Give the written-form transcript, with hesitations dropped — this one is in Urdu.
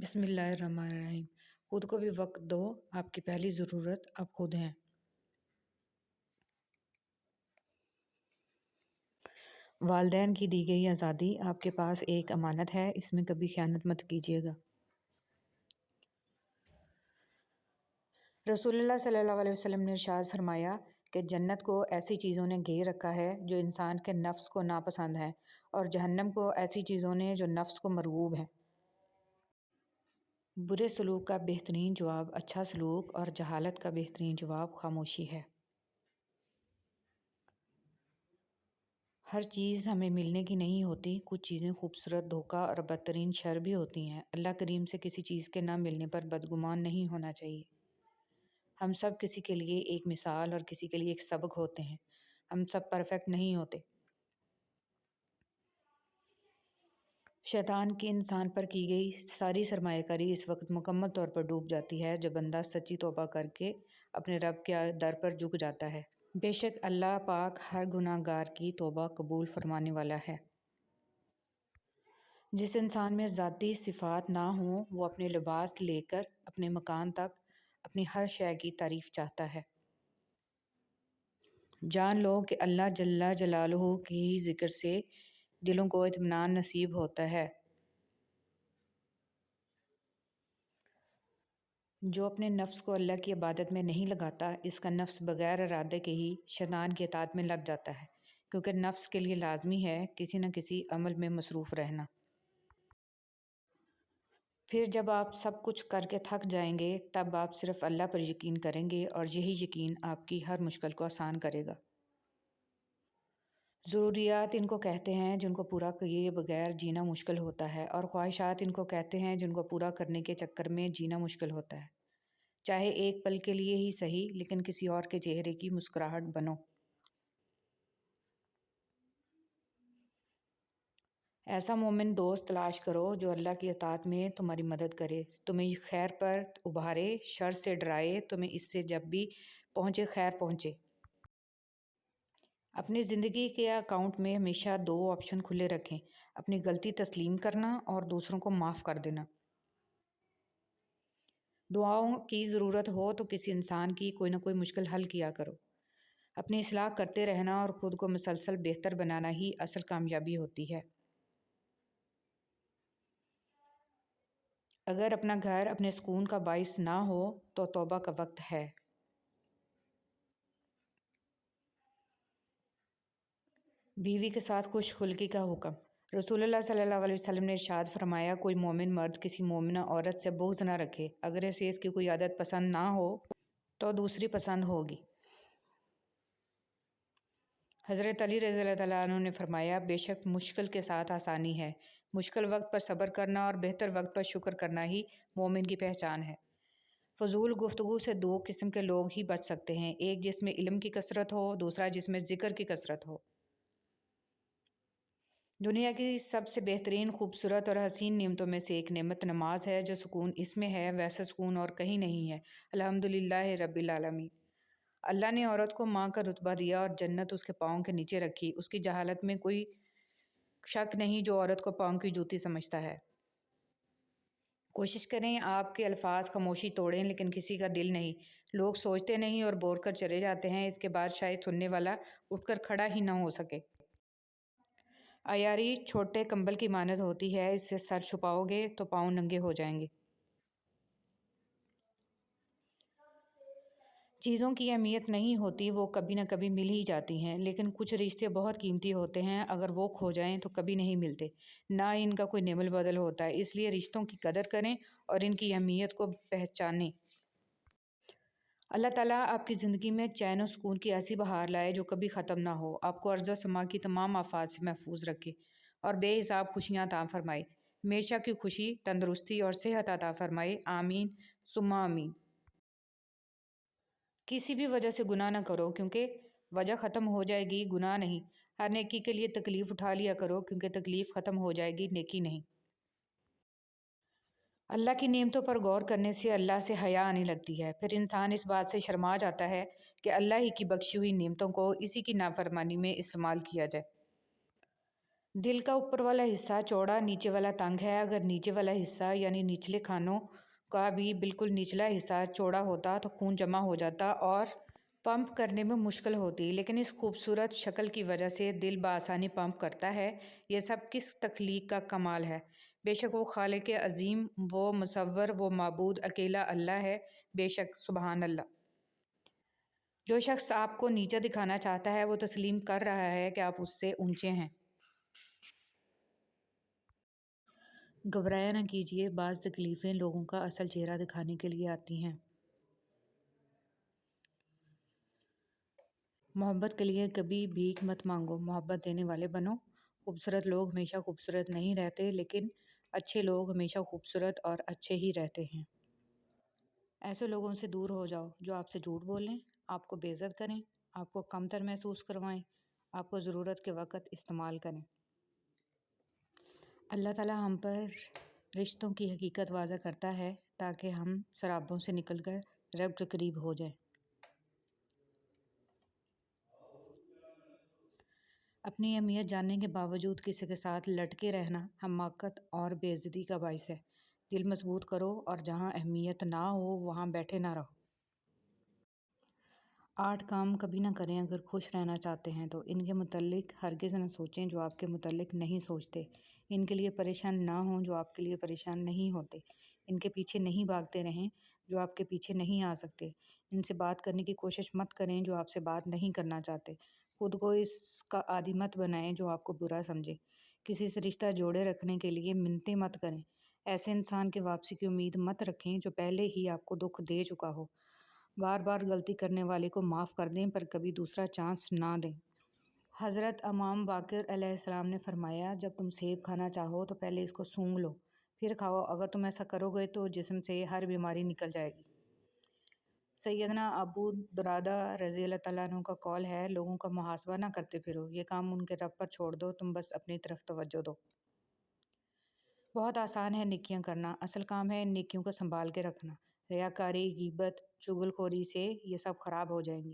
بسم اللہ الرحمن الرحیم۔ خود کو بھی وقت دو، آپ کی پہلی ضرورت آپ خود ہیں۔ والدین کی دی گئی آزادی آپ کے پاس ایک امانت ہے، اس میں کبھی خیانت مت کیجیے گا۔ رسول اللہ صلی اللہ علیہ وسلم نے ارشاد فرمایا کہ جنت کو ایسی چیزوں نے گھیر رکھا ہے جو انسان کے نفس کو ناپسند ہیں، اور جہنم کو ایسی چیزوں نے جو نفس کو مرغوب ہیں۔ برے سلوک کا بہترین جواب اچھا سلوک، اور جہالت کا بہترین جواب خاموشی ہے۔ ہر چیز ہمیں ملنے کی نہیں ہوتی، کچھ چیزیں خوبصورت، دھوکہ اور بدترین شر بھی ہوتی ہیں۔ اللہ کریم سے کسی چیز کے نہ ملنے پر بدگمان نہیں ہونا چاہیے۔ ہم سب کسی کے لیے ایک مثال اور کسی کے لیے ایک سبق ہوتے ہیں، ہم سب پرفیکٹ نہیں ہوتے۔ شیطان کی انسان پر کی گئی ساری سرمایہ کاری اس وقت مکمل طور پر ڈوب جاتی ہے جب بندہ سچی توبہ کر کے اپنے رب کے در پر جھک جاتا ہے۔ بے شک اللہ پاک ہر گناہ گار کی توبہ قبول فرمانے والا ہے۔ جس انسان میں ذاتی صفات نہ ہوں، وہ اپنے لباس لے کر اپنے مکان تک اپنی ہر شے کی تعریف چاہتا ہے۔ جان لو کہ اللہ جل جلالہ کی ذکر سے دلوں کو اطمینان نصیب ہوتا ہے۔ جو اپنے نفس کو اللہ کی عبادت میں نہیں لگاتا، اس کا نفس بغیر ارادے کے ہی شیطان کی اطاعت میں لگ جاتا ہے، کیونکہ نفس کے لیے لازمی ہے کسی نہ کسی عمل میں مصروف رہنا۔ پھر جب آپ سب کچھ کر کے تھک جائیں گے، تب آپ صرف اللہ پر یقین کریں گے، اور یہی یقین آپ کی ہر مشکل کو آسان کرے گا۔ ضروریات ان کو کہتے ہیں جن کو پورا کیے بغیر جینا مشکل ہوتا ہے، اور خواہشات ان کو کہتے ہیں جن کو پورا کرنے کے چکر میں جینا مشکل ہوتا ہے۔ چاہے ایک پل کے لیے ہی صحیح، لیکن کسی اور کے چہرے کی مسکراہٹ بنو۔ ایسا مومن دوست تلاش کرو جو اللہ کی اطاعت میں تمہاری مدد کرے، تمہیں خیر پر ابھارے، شر سے ڈرائے، تمہیں اس سے جب بھی پہنچے خیر پہنچے۔ اپنی زندگی کے اکاؤنٹ میں ہمیشہ دو آپشن کھلے رکھیں: اپنی غلطی تسلیم کرنا اور دوسروں کو معاف کر دینا۔ دعاؤں کی ضرورت ہو تو کسی انسان کی کوئی نہ کوئی مشکل حل کیا کرو۔ اپنی اصلاح کرتے رہنا اور خود کو مسلسل بہتر بنانا ہی اصل کامیابی ہوتی ہے۔ اگر اپنا گھر اپنے سکون کا باعث نہ ہو تو توبہ کا وقت ہے۔ بیوی کے ساتھ خوش خلقی کا حکم۔ رسول اللہ صلی اللہ علیہ وسلم نے ارشاد فرمایا، کوئی مومن مرد کسی مومنہ عورت سے بغض نہ رکھے، اگر اسے اس کی کوئی عادت پسند نہ ہو تو دوسری پسند ہوگی۔ حضرت علی رضی اللہ تعالیٰ عنہ نے فرمایا، بے شک مشکل کے ساتھ آسانی ہے، مشکل وقت پر صبر کرنا اور بہتر وقت پر شکر کرنا ہی مومن کی پہچان ہے۔ فضول گفتگو سے دو قسم کے لوگ ہی بچ سکتے ہیں، ایک جس میں علم کی کثرت ہو، دوسرا جس میں ذکر کی کثرت ہو۔ دنیا کی سب سے بہترین، خوبصورت اور حسین نعمتوں میں سے ایک نعمت نماز ہے۔ جو سکون اس میں ہے ویسا سکون اور کہیں نہیں ہے۔ الحمدللہ رب العالمین۔ اللہ نے عورت کو ماں کا رتبہ دیا اور جنت اس کے پاؤں کے نیچے رکھی۔ اس کی جہالت میں کوئی شک نہیں جو عورت کو پاؤں کی جوتی سمجھتا ہے۔ کوشش کریں آپ کے الفاظ خاموشی توڑیں، لیکن کسی کا دل نہیں۔ لوگ سوچتے نہیں اور بول کر چلے جاتے ہیں، اس کے بعد شاید سننے والا اٹھ کر کھڑا ہی نہ ہو سکے۔ عیاری چھوٹے کمبل کی مانند ہوتی ہے، اس سے سر چھپاؤ گے تو پاؤں ننگے ہو جائیں گے۔ چیزوں کی اہمیت نہیں ہوتی، وہ کبھی نہ کبھی مل ہی جاتی ہیں، لیکن کچھ رشتے بہت قیمتی ہوتے ہیں، اگر وہ کھو جائیں تو کبھی نہیں ملتے، نہ ان کا کوئی نعمل بدل ہوتا ہے۔ اس لیے رشتوں کی قدر کریں اور ان کی اہمیت کو پہچانیں۔ اللہ تعالیٰ آپ کی زندگی میں چین و سکون کی ایسی بہار لائے جو کبھی ختم نہ ہو، آپ کو ارض و سما کی تمام آفات سے محفوظ رکھے اور بے حساب خوشیاں عطا فرمائے، ہمیشہ کی خوشی، تندرستی اور صحت عطا فرمائے، آمین ثم آمین۔ کسی بھی وجہ سے گناہ نہ کرو، کیونکہ وجہ ختم ہو جائے گی، گناہ نہیں۔ ہر نیکی کے لیے تکلیف اٹھا لیا کرو، کیونکہ تکلیف ختم ہو جائے گی، نیکی نہیں۔ اللہ کی نعمتوں پر غور کرنے سے اللہ سے حیا آنے لگتی ہے، پھر انسان اس بات سے شرما جاتا ہے کہ اللہ ہی کی بخشی ہوئی نعمتوں کو اسی کی نافرمانی میں استعمال کیا جائے۔ دل کا اوپر والا حصہ چوڑا، نیچے والا تنگ ہے۔ اگر نیچے والا حصہ یعنی نچلے کھانوں کا بھی بالکل نچلا حصہ چوڑا ہوتا تو خون جمع ہو جاتا اور پمپ کرنے میں مشکل ہوتی، لیکن اس خوبصورت شکل کی وجہ سے دل بآسانی پمپ کرتا ہے۔ یہ سب کس تخلیق کا کمال ہے! بے شک وہ خالق عظیم، وہ مصور، وہ معبود اکیلا اللہ ہے۔ بے شک سبحان اللہ! جو شخص آپ کو نیچا دکھانا چاہتا ہے وہ تسلیم کر رہا ہے کہ آپ اس سے اونچے ہیں۔ گھبرایا نہ کیجیے، بعض تکلیفیں لوگوں کا اصل چہرہ دکھانے کے لیے آتی ہیں۔ محبت کے لیے کبھی بھیک مت مانگو، محبت دینے والے بنو۔ خوبصورت لوگ ہمیشہ خوبصورت نہیں رہتے، لیکن اچھے لوگ ہمیشہ خوبصورت اور اچھے ہی رہتے ہیں۔ ایسے لوگوں سے دور ہو جاؤ جو آپ سے جھوٹ بولیں، آپ کو بے عزت کریں، آپ کو کمتر محسوس کروائیں، آپ کو ضرورت کے وقت استعمال کریں۔ اللہ تعالیٰ ہم پر رشتوں کی حقیقت واضح کرتا ہے تاکہ ہم سرابوں سے نکل کر رب کے قریب ہو جائیں۔ اپنی اہمیت جاننے کے باوجود کسی کے ساتھ لٹکے رہنا حماقت اور بے عزتی کا باعث ہے۔ دل مضبوط کرو اور جہاں اہمیت نہ ہو وہاں بیٹھے نہ رہو۔ 8 کام کبھی نہ کریں اگر خوش رہنا چاہتے ہیں تو ان کے متعلق ہرگز نہ سوچیں جو آپ کے متعلق نہیں سوچتے۔ ان کے لیے پریشان نہ ہوں جو آپ کے لیے پریشان نہیں ہوتے۔ ان کے پیچھے نہیں بھاگتے رہیں جو آپ کے پیچھے نہیں آ سکتے۔ ان سے بات کرنے کی کوشش مت کریں جو آپ سے بات نہیں کرنا چاہتے۔ خود کو اس کا عادی مت بنائیں جو آپ کو برا سمجھے۔ کسی سے رشتہ جوڑے رکھنے کے لیے منتیں مت کریں۔ ایسے انسان کے واپسی کی امید مت رکھیں جو پہلے ہی آپ کو دکھ دے چکا ہو۔ بار بار غلطی کرنے والے کو معاف کر دیں پر کبھی دوسرا چانس نہ دیں۔ حضرت امام باقر علیہ السلام نے فرمایا، جب تم سیب کھانا چاہو تو پہلے اس کو سونگھ لو، پھر کھاؤ۔ اگر تم ایسا کرو گے تو جسم سے ہر بیماری نکل جائے گی۔ سیدنا ابو درداء رضی اللہ تعالیٰ عنہ کا قول ہے، لوگوں کا محاسبہ نہ کرتے پھرو، یہ کام ان کے رب پر چھوڑ دو، تم بس اپنی طرف توجہ دو۔ بہت آسان ہے نیکیاں کرنا، اصل کام ہے ان نیکیوں کو سنبھال کے رکھنا۔ ریاکاری، غیبت، چغل خوری سے یہ سب خراب ہو جائیں گی۔